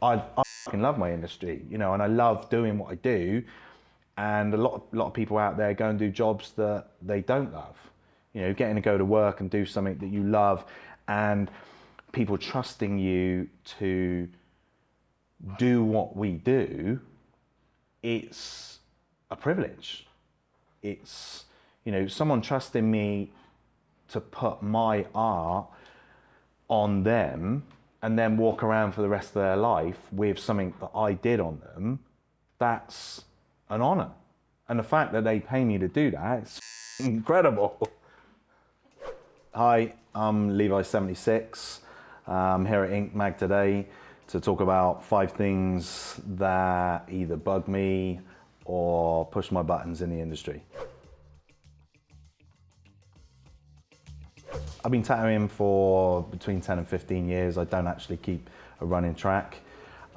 I fucking love my industry, you know, and I love doing what I do. And a lot of people out there go and do jobs that they don't love. You know, getting to go to work and do something that you love, and people trusting you to do what we do, it's a privilege. It's, you know, someone trusting me to put my art on them and then walk around for the rest of their life with something that I did on them. That's an honor. And the fact that they pay me to do that, it's incredible. Hi, I'm Levi70Six. I'm here at Ink Mag today to talk about 5 things that either bug me or push my buttons in the industry. I've been tattooing for between 10 and 15 years. I don't actually keep a running track.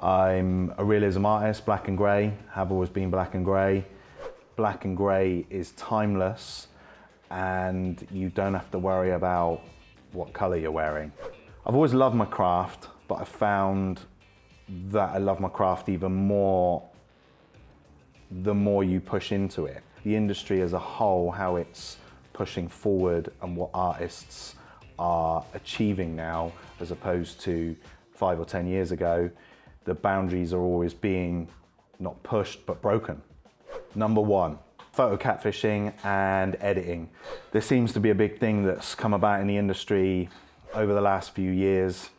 I'm a realism artist, black and grey, have always been black and grey. Black and grey is timeless and you don't have to worry about what colour you're wearing. I've always loved my craft, but I found that I love my craft even more the more you push into it. The industry as a whole, how it's pushing forward and what artists are achieving now as opposed to 5 or 10 years ago, the boundaries are always being not pushed but broken. Number 1, photo catfishing and editing. This seems to be a big thing that's come about in the industry over the last few years,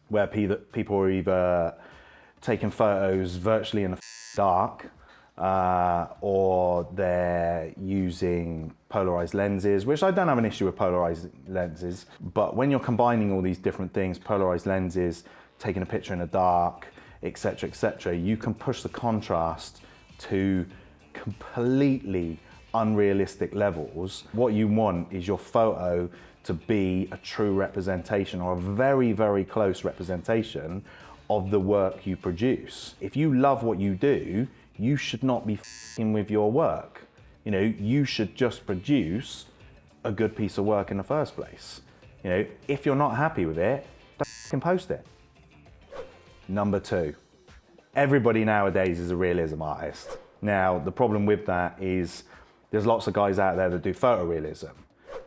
where people are either taking photos virtually in the dark, or they're using polarized lenses, which I don't have an issue with polarized lenses, but when you're combining all these different things, polarized lenses, taking a picture in the dark, etc., you can push the contrast to completely unrealistic levels. What you want is your photo to be a true representation or a very, very close representation of the work you produce. If you love what you do, you should not be f***ing with your work. You know, you should just produce a good piece of work in the first place. You know, if you're not happy with it, don't f***ing post it. Number 2, everybody nowadays is a realism artist. Now, the problem with that is there's lots of guys out there that do photorealism,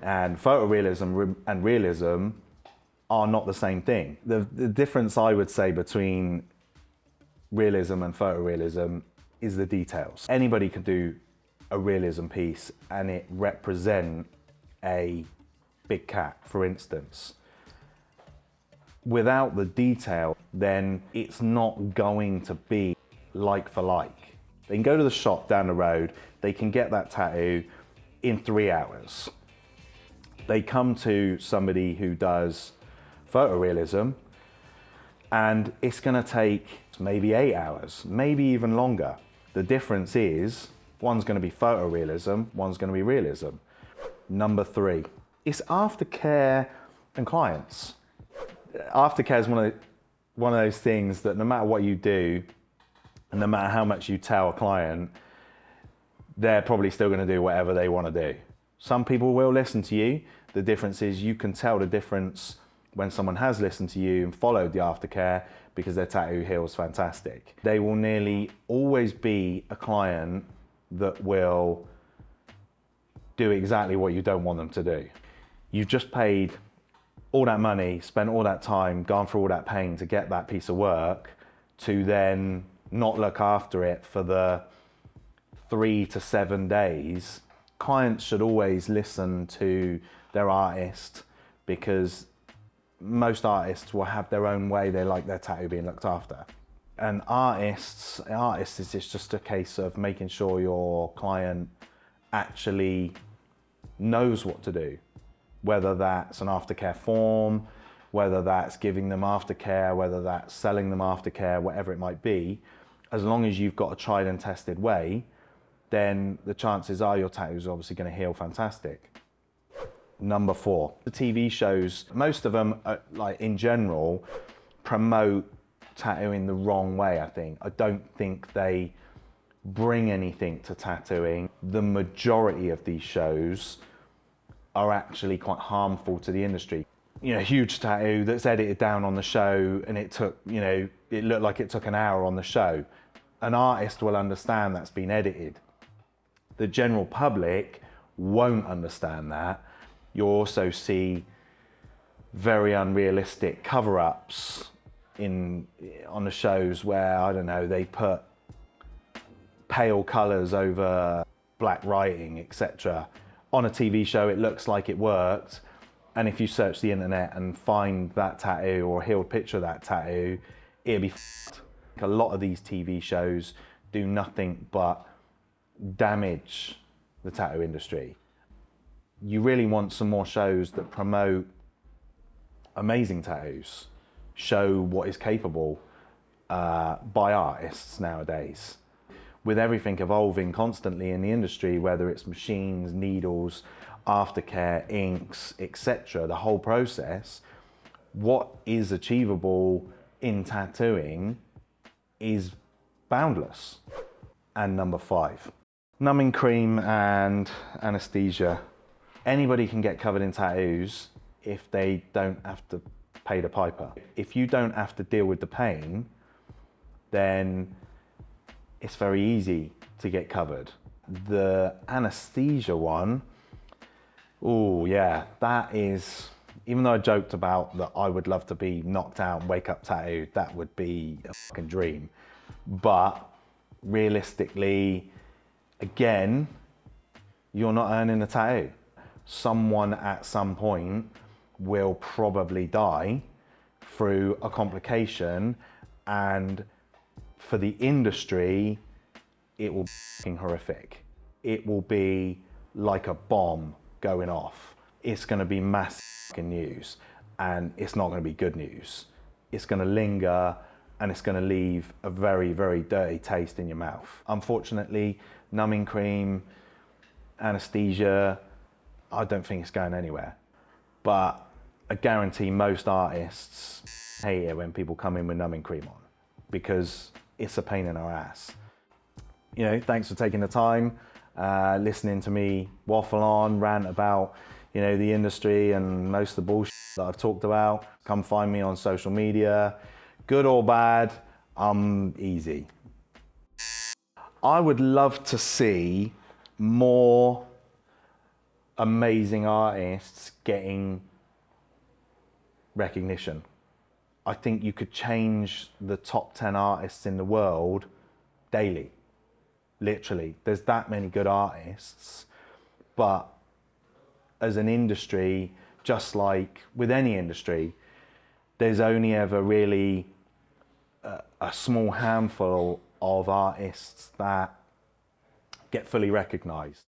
and photorealism and realism are not the same thing. The difference I would say between realism and photorealism is the details. Anybody can do a realism piece and it represent a big cat, for instance. Without the detail, then it's not going to be like for like. They can go to the shop down the road, they can get that tattoo in 3 hours. They come to somebody who does photorealism and it's gonna take maybe 8 hours, maybe even longer. The difference is one's gonna be photorealism, one's gonna be realism. Number 3, it's aftercare and clients. Aftercare is one of those things that no matter what you do, and no matter how much you tell a client, they're probably still gonna do whatever they wanna do. Some people will listen to you. The difference is you can tell the difference when someone has listened to you and followed the aftercare because their tattoo heals fantastic. They will nearly always be a client that will do exactly what you don't want them to do. You've just paid all that money, spent all that time, gone through all that pain to get that piece of work, to then not look after it for the 3 to 7 days. Clients should always listen to their artist because most artists will have their own way they like their tattoo being looked after. And artists is just a case of making sure your client actually knows what to do. Whether that's an aftercare form, whether that's giving them aftercare, whether that's selling them aftercare, whatever it might be, as long as you've got a tried and tested way, then the chances are your tattoo is obviously going to heal fantastic. Number 4, the TV shows, most of them, like in general, promote tattooing the wrong way, I think. I don't think they bring anything to tattooing. The majority of these shows are actually quite harmful to the industry. huge tattoo that's edited down on the show, and it took, it looked like it took an hour on the show. An artist will understand that's been edited. The general public won't understand that. You'll also see very unrealistic cover-ups on the shows where, I don't know, they put pale colours over black writing, etc. On a TV show, it looks like it worked, and if you search the internet and find that tattoo or a healed picture of that tattoo, it'll be f***ed. A lot of these TV shows do nothing but damage the tattoo industry. You really want some more shows that promote amazing tattoos, show what is capable by artists nowadays. With everything evolving constantly in the industry, whether it's machines, needles, aftercare, inks, etc., the whole process, what is achievable in tattooing is boundless. And number 5, numbing cream and anesthesia. Anybody can get covered in tattoos if they don't have to pay the piper. If you don't have to deal with the pain, then it's very easy to get covered. The anesthesia one, oh yeah, that is, even though I joked about that I would love to be knocked out and wake up tattooed, that would be a fucking dream. But realistically, again, you're not earning a tattoo. Someone at some point will probably die through a complication, and for the industry, it will be fucking horrific. It will be like a bomb going off. It's gonna be massive fucking news, and it's not gonna be good news. It's gonna linger, and it's gonna leave a very, very dirty taste in your mouth. Unfortunately, numbing cream, anesthesia, I don't think it's going anywhere. But I guarantee most artists hate it when people come in with numbing cream on, because it's a pain in our ass. Thanks for taking the time, listening to me waffle on, rant about, the industry and most of the bullshit that I've talked about. Come find me on social media. Good or bad, I'm easy. I would love to see more amazing artists getting recognition. I think you could change the top 10 artists in the world daily. Literally, there's that many good artists, but as an industry, just like with any industry, there's only ever really a small handful of artists that get fully recognized.